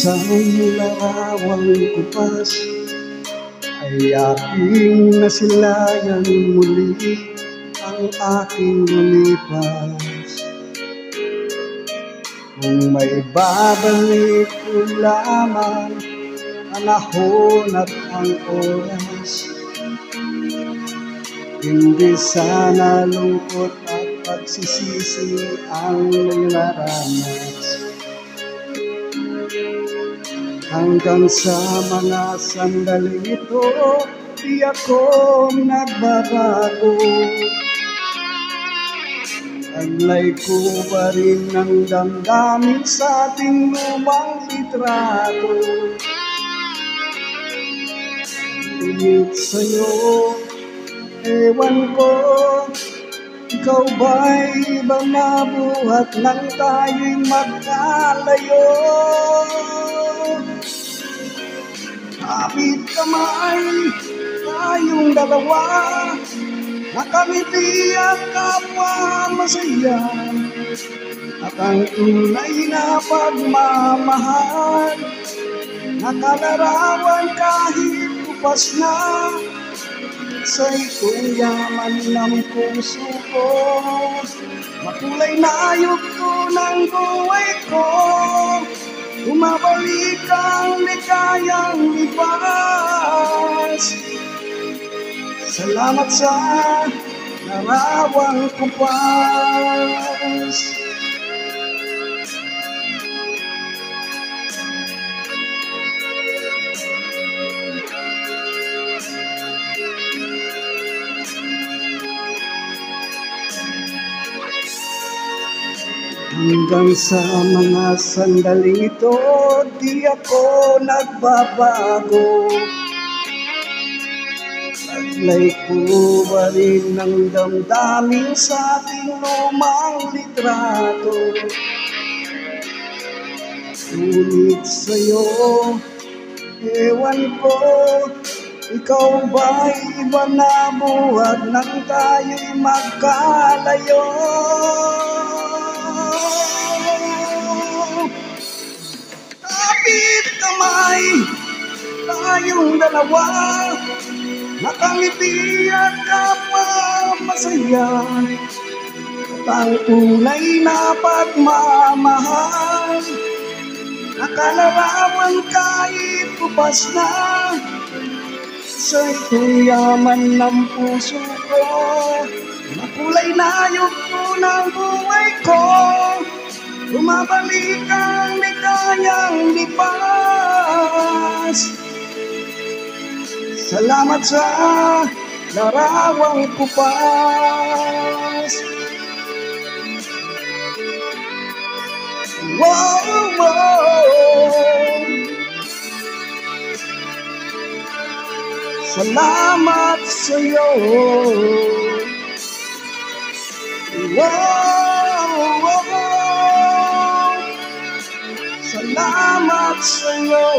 isang larawang kupas ay aking nasilayan muli ang aking lumipas. Kung may babalik ko lamang panahon at ang oras, hindi sana lungkot at pagsisisi ang nilaranas. Hanggang sa mga sandaling ito, di ako nagbabago. Taglay ko pa rin ang damdamin sa ating lumang litrato. Ngunit sa'yo, ewan ko, ikaw ba'y ibang nabuhat nang tayo'y magkalayo? Kapit kamay, tayong dalawa, nakangiti at kapwa masaya, at ang tunay na pagmamahal, nakalarawan kahit kupas na, sa itong yaman ng puso ko. Makulay na yugto ng buhay ko, bumabalik ang ligayang lipas. Salamat sa larawang kupas. Hanggang sa mga sandaling ito, di ako nagbabago. Taglay ko pa rin ang damdamin sa ating lumang litrato. Ngunit sa'yo, ewan ko, ikaw ba'y iba na buhat nang tayo'y magkalayo? Kapit kamay, tayong dalawa, nakangiti at kapwa masaya, at ang tunay na pagmamahal, nakalarawan kahit kupas na, sa itong yaman ng puso ko. Makulay na yugto ng buhay ko, bumabalik ang ligayang lipas. Salamat sa larawang kupas. Wow, wow. Salamat sa'yo. Wow, wow. Salamat sa'yo.